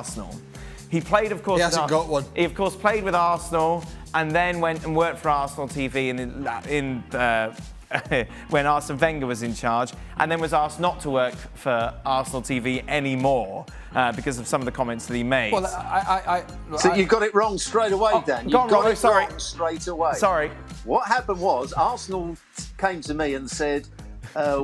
Arsenal. He played, of course... He hasn't got one. He, of course, played with Arsenal and then went and worked for Arsenal TV when Arsene Wenger was in charge, and then was asked not to work for Arsenal TV anymore because of some of the comments that he made. Well, so you got it wrong straight away, Dan. You got it wrong straight away. Sorry. What happened was Arsenal came to me and said,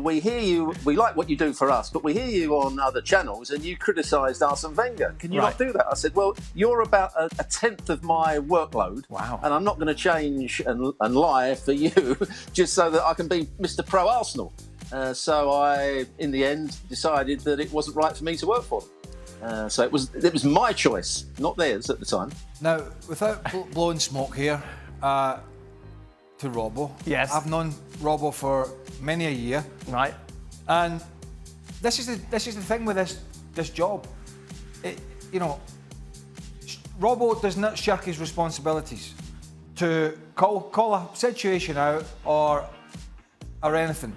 we hear you, we like what you do for us, but we hear you on other channels and you criticised Arsene Wenger. Can you not do that? I said, well, you're about a tenth of my workload. Wow. And I'm not going to change and lie for you just so that I can be Mr. Pro Arsenal. So I, in the end, decided that it wasn't right for me to work for them. So it was my choice, not theirs at the time. Now, without blowing smoke here, to Robbo. Yes. I've known Robbo for many a year. Right. And this is the thing with this job. Robbo does not shirk his responsibilities to call a situation out or anything.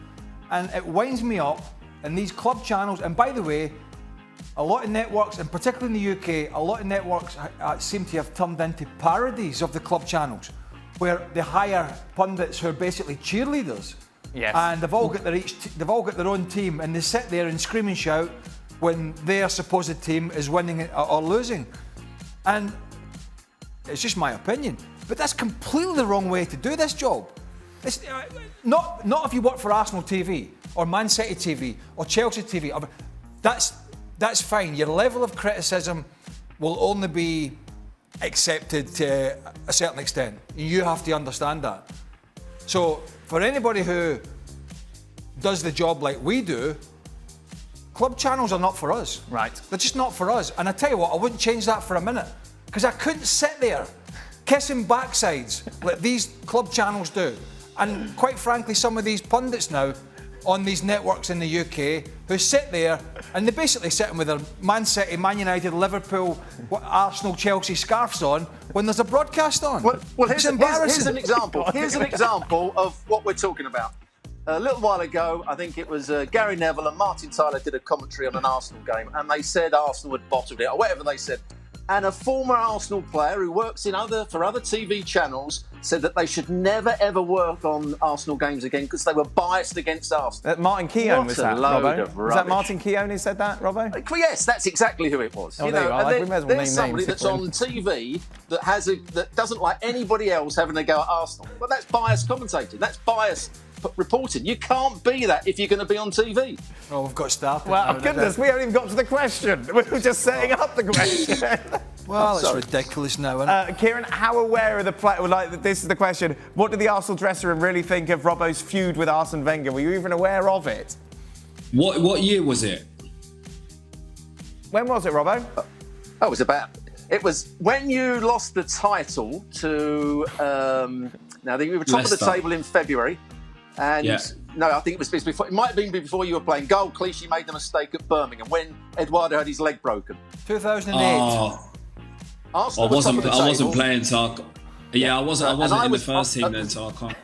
And it winds me up in these club channels. And by the way, a lot of networks, and particularly in the UK, a lot of networks seem to have turned into parodies of the club channels, where they hire pundits who are basically cheerleaders. Yes. And they've all got their own team, and they sit there and scream and shout when their supposed team is winning or losing. And it's just my opinion, but that's completely the wrong way to do this job. It's not if you work for Arsenal TV or Man City TV or Chelsea TV. That's fine. Your level of criticism will only be accepted to a certain extent. You have to understand that. So for anybody who does the job like we do, club channels are not for us. Right. They're just not for us. And I tell you what, I wouldn't change that for a minute, because I couldn't sit there kissing backsides like these club channels do. And quite frankly, some of these pundits now on these networks in the UK who sit there and they're basically sitting with their Man City, Man United, Liverpool, Arsenal, Chelsea scarves on when there's a broadcast on. Well, here's an example. God, Here's an example of what we're talking about. A little while ago, I think it was Gary Neville and Martin Tyler did a commentary on an Arsenal game, and they said Arsenal had bottled it, or whatever they said. And a former Arsenal player who works for other TV channels said that they should never ever work on Arsenal games again because they were biased against Arsenal. Martin Keown was that, Robbo? Was that rubbish. Martin Keown who said that, Robbo? Yes, that's exactly who it was. Oh, we may as well name there's somebody names that's on TV that doesn't like anybody else having a go at Arsenal. Well, that's biased commentating. That's biased reporting. You can't be that if you're going to be on TV. Oh, we've got started. Well, goodness, we haven't even got to the question. We were just setting up the question. Well, it's ridiculous now, isn't it? Kieran, how aware of the play? Like, this is the question. What did the Arsenal dressing room really think of Robbo's feud with Arsene Wenger? Were you even aware of it? What year was it? When was it, Robbo? It was when you lost the title to. Now we were top of the table in February, and no, I think it was before. It might have been before you were playing goal. Clichy made the mistake at Birmingham when Eduardo had his leg broken. 2008. I wasn't playing, so I wasn't in the first team then, so I can't.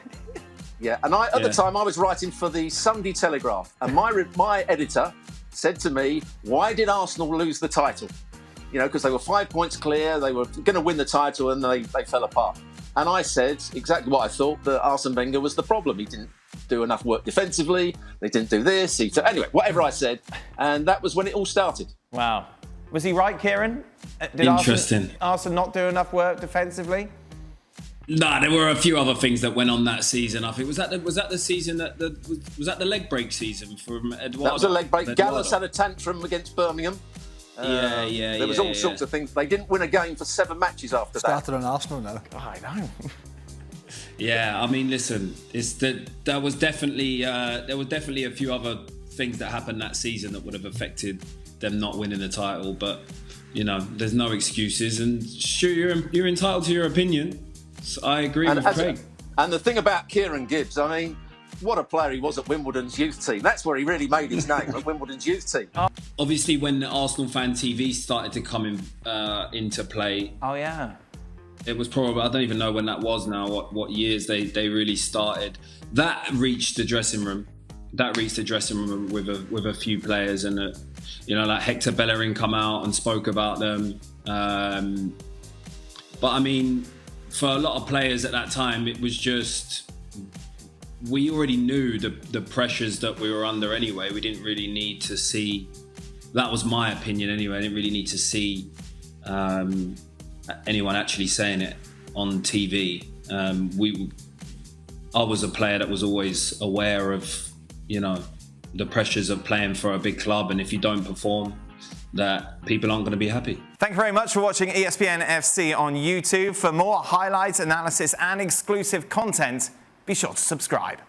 Yeah, and at the time I was writing for the Sunday Telegraph, and my editor said to me, "Why did Arsenal lose the title? You know, because they were 5 points clear, they were going to win the title, and they fell apart." And I said exactly what I thought, that Arsene Wenger was the problem. He didn't do enough work defensively. They didn't do this. Anyway, whatever I said, and that was when it all started. Wow. Was he right, Kieran? Did Interesting. Arsene not do enough work defensively? Nah, there were a few other things that went on that season. I think was that the season was that the leg break season from Eduardo? That was a leg break. Gallas had a tantrum against Birmingham. There was all sorts of things. They didn't win a game for 7 matches after that. Started on Arsenal now. I know. Yeah, I mean, listen, there was definitely a few other things that happened that season that would have affected them not winning the title, but you know, there's no excuses, and sure, you're entitled to your opinion. So I agree with Craig. And the thing about Kieran Gibbs, I mean, what a player he was at Wimbledon's youth team. That's where he really made his name, at Wimbledon's youth team. Obviously, when the Arsenal Fan TV started to come into play. Oh yeah. It was probably, I don't even know when that was now, what years they really started. That reached the dressing room. that reached the dressing room with a few players, and like Hector Bellerin come out and spoke about them. But I mean, for a lot of players at that time, it was just, we already knew the pressures that we were under anyway. We didn't really need to see, that was my opinion anyway, I didn't really need to see anyone actually saying it on TV. I was a player that was always aware of, the pressures of playing for a big club, and if you don't perform, that people aren't going to be happy. Thank you very much for watching ESPN FC on YouTube. For more highlights, analysis and exclusive content, be sure to subscribe.